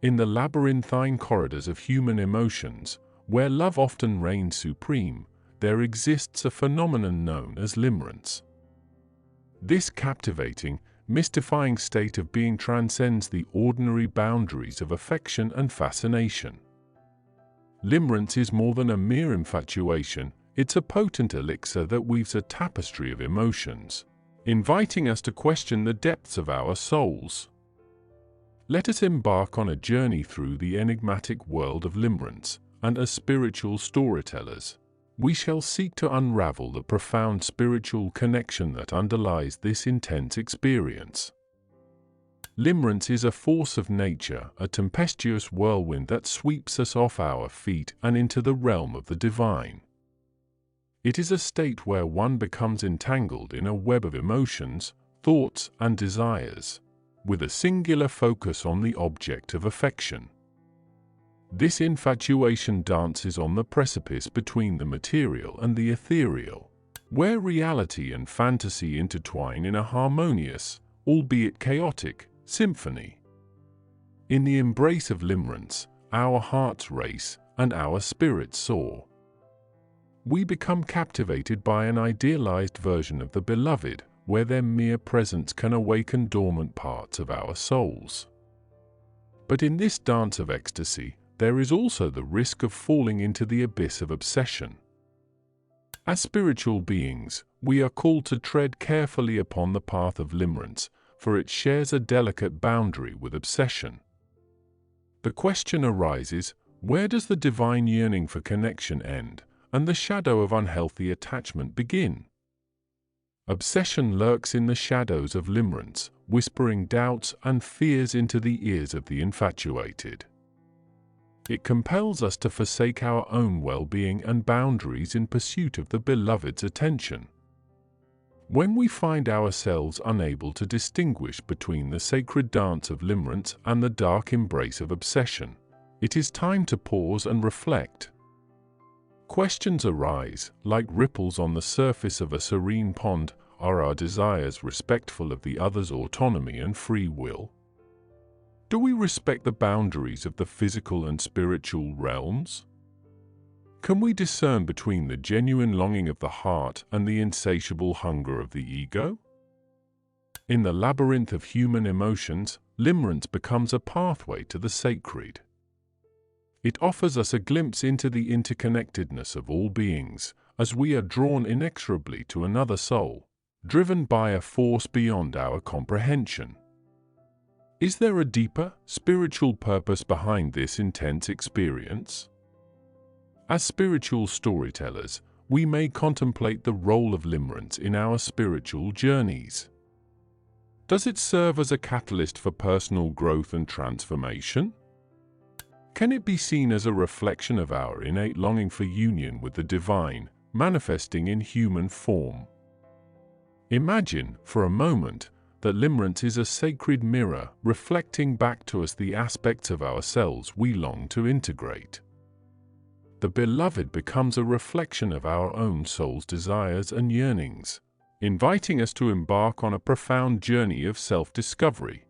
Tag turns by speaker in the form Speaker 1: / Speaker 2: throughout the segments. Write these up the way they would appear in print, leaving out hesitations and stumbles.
Speaker 1: In the labyrinthine corridors of human emotions, where love often reigns supreme, there exists a phenomenon known as limerence. This captivating, mystifying state of being transcends the ordinary boundaries of affection and fascination. Limerence is more than a mere infatuation, it's a potent elixir that weaves a tapestry of emotions, inviting us to question the depths of our souls. Let us embark on a journey through the enigmatic world of limerence, and as spiritual storytellers, we shall seek to unravel the profound spiritual connection that underlies this intense experience. Limerence is a force of nature, a tempestuous whirlwind that sweeps us off our feet and into the realm of the divine. It is a state where one becomes entangled in a web of emotions, thoughts, and desires, with a singular focus on the object of affection. This infatuation dances on the precipice between the material and the ethereal, where reality and fantasy intertwine in a harmonious, albeit chaotic, symphony. In the embrace of limerence, our hearts race and our spirits soar. We become captivated by an idealized version of the beloved, where their mere presence can awaken dormant parts of our souls. But in this dance of ecstasy, there is also the risk of falling into the abyss of obsession. As spiritual beings, we are called to tread carefully upon the path of limerence, for it shares a delicate boundary with obsession. The question arises, where does the divine yearning for connection end, and the shadow of unhealthy attachment begin? Obsession lurks in the shadows of limerence, whispering doubts and fears into the ears of the infatuated. It compels us to forsake our own well-being and boundaries in pursuit of the beloved's attention. When we find ourselves unable to distinguish between the sacred dance of limerence and the dark embrace of obsession, it is time to pause and reflect. Questions arise, like ripples on the surface of a serene pond. Are our desires respectful of the other's autonomy and free will? Do we respect the boundaries of the physical and spiritual realms? Can we discern between the genuine longing of the heart and the insatiable hunger of the ego? In the labyrinth of human emotions, limerence becomes a pathway to the sacred. It offers us a glimpse into the interconnectedness of all beings, as we are drawn inexorably to another soul, driven by a force beyond our comprehension. Is there a deeper, spiritual purpose behind this intense experience? As spiritual storytellers, we may contemplate the role of limerence in our spiritual journeys. Does it serve as a catalyst for personal growth and transformation? Can it be seen as a reflection of our innate longing for union with the divine, manifesting in human form? Imagine, for a moment, that limerence is a sacred mirror reflecting back to us the aspects of ourselves we long to integrate. The beloved becomes a reflection of our own soul's desires and yearnings, inviting us to embark on a profound journey of self-discovery.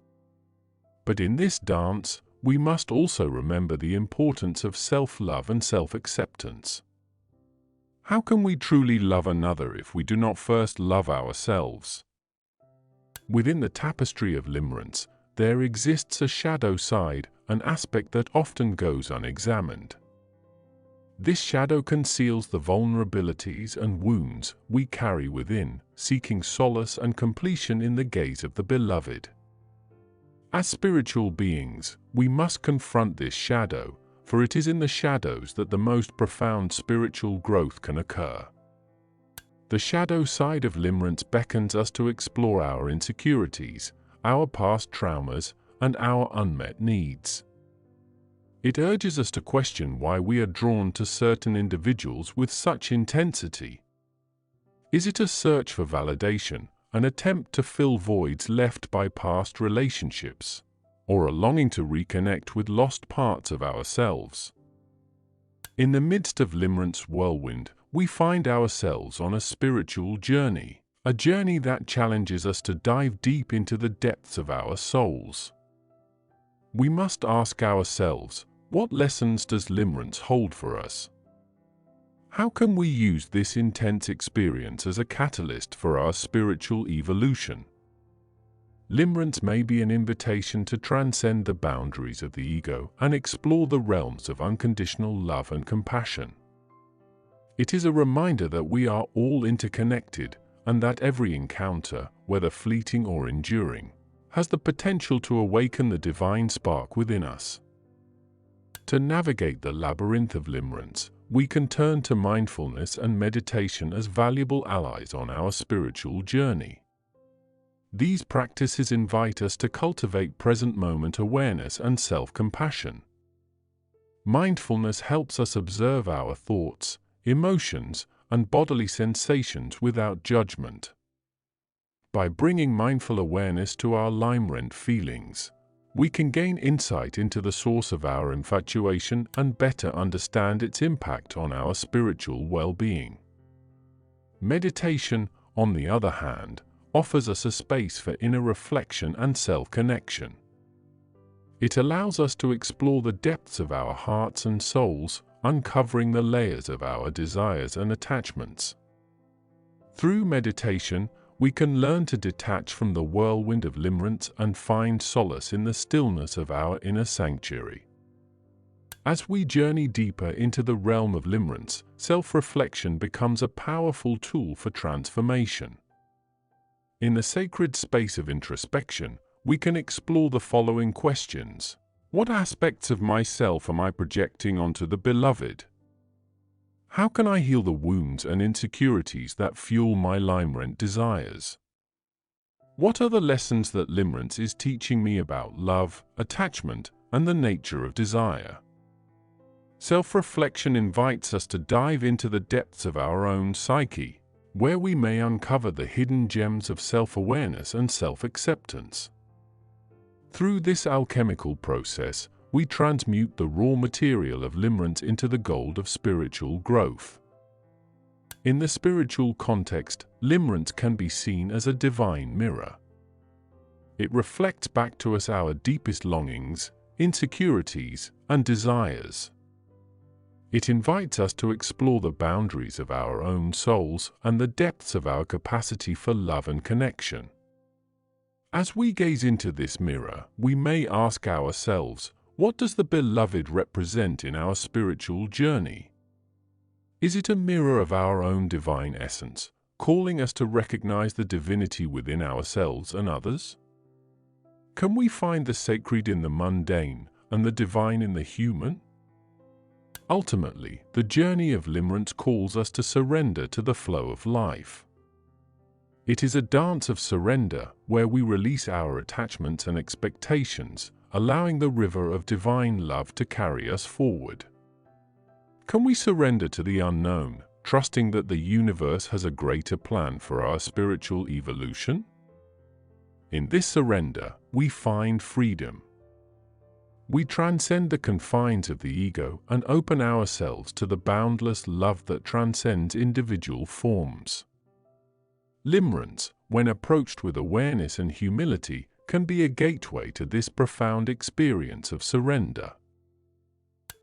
Speaker 1: But in this dance, we must also remember the importance of self-love and self-acceptance. How can we truly love another if we do not first love ourselves? Within the tapestry of limerence, there exists a shadow side, an aspect that often goes unexamined. This shadow conceals the vulnerabilities and wounds we carry within, seeking solace and completion in the gaze of the beloved. As spiritual beings, we must confront this shadow, for it is in the shadows that the most profound spiritual growth can occur. The shadow side of limerence beckons us to explore our insecurities, our past traumas, and our unmet needs. It urges us to question why we are drawn to certain individuals with such intensity. Is it a search for validation, an attempt to fill voids left by past relationships, or a longing to reconnect with lost parts of ourselves? In the midst of limerence whirlwind, we find ourselves on a spiritual journey, a journey that challenges us to dive deep into the depths of our souls. we must ask ourselves, what lessons does Limerence hold for us? How can we use this intense experience as a catalyst for our spiritual evolution? Limerence may be an invitation to transcend the boundaries of the ego and explore the realms of unconditional love and compassion. It is a reminder that we are all interconnected and that every encounter, whether fleeting or enduring, has the potential to awaken the divine spark within us. To navigate the labyrinth of Limerence, we can turn to mindfulness and meditation as valuable allies on our spiritual journey. These practices invite us to cultivate present-moment awareness and self-compassion. Mindfulness helps us observe our thoughts, emotions, and bodily sensations without judgment. By bringing mindful awareness to our limerent feelings, we can gain insight into the source of our infatuation and better understand its impact on our spiritual well-being. Meditation, on the other hand, offers us a space for inner reflection and self-connection. It allows us to explore the depths of our hearts and souls, uncovering the layers of our desires and attachments. Through meditation, we can learn to detach from the whirlwind of Limerence and find solace in the stillness of our inner sanctuary. As we journey deeper into the realm of Limerence, self-reflection becomes a powerful tool for transformation. In the sacred space of introspection, we can explore the following questions. What aspects of myself am I projecting onto the beloved? How can I heal the wounds and insecurities that fuel my limerent desires? What are the lessons that Limerence is teaching me about love, attachment, and the nature of desire? Self-reflection invites us to dive into the depths of our own psyche, where we may uncover the hidden gems of self-awareness and self-acceptance. Through this alchemical process, we transmute the raw material of Limerence into the gold of spiritual growth. In the spiritual context, Limerence can be seen as a divine mirror. It reflects back to us our deepest longings, insecurities, and desires. It invites us to explore the boundaries of our own souls and the depths of our capacity for love and connection. As we gaze into this mirror, we may ask ourselves, what does the beloved represent in our spiritual journey? Is it a mirror of our own divine essence, calling us to recognize the divinity within ourselves and others? Can we find the sacred in the mundane and the divine in the human? Ultimately, the journey of Limerence calls us to surrender to the flow of life. It is a dance of surrender where we release our attachments and expectations, allowing the river of divine love to carry us forward. Can we surrender to the unknown, trusting that the universe has a greater plan for our spiritual evolution? In this surrender, we find freedom. We transcend the confines of the ego and open ourselves to the boundless love that transcends individual forms. Limerence, when approached with awareness and humility, can be a gateway to this profound experience of surrender.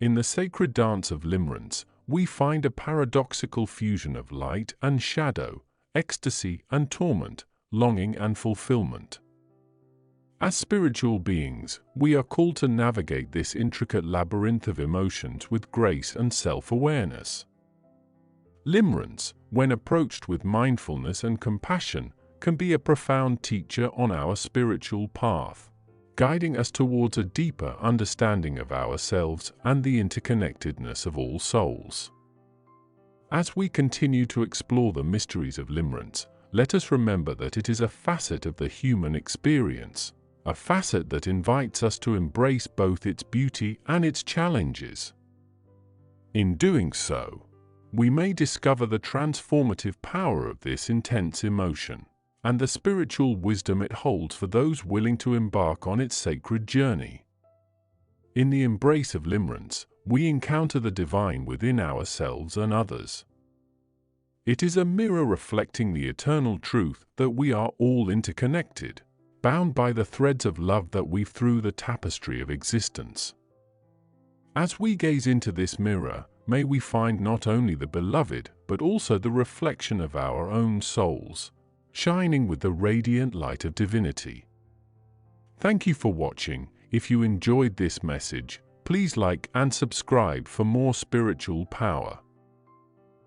Speaker 1: In the sacred dance of Limerence, we find a paradoxical fusion of light and shadow, ecstasy and torment, longing and fulfillment. As spiritual beings, we are called to navigate this intricate labyrinth of emotions with grace and self-awareness. Limerence, when approached with mindfulness and compassion, can be a profound teacher on our spiritual path, guiding us towards a deeper understanding of ourselves and the interconnectedness of all souls. As we continue to explore the mysteries of Limerence, let us remember that it is a facet of the human experience, a facet that invites us to embrace both its beauty and its challenges. In doing so, we may discover the transformative power of this intense emotion and the spiritual wisdom it holds for those willing to embark on its sacred journey. In the embrace of Limerence, we encounter the divine within ourselves and others. It is a mirror reflecting the eternal truth that we are all interconnected, bound by the threads of love that weave through the tapestry of existence. As we gaze into this mirror, may we find not only the beloved, but also the reflection of our own souls, shining with the radiant light of divinity. Thank you for watching. If you enjoyed this message, please like and subscribe for more spiritual power.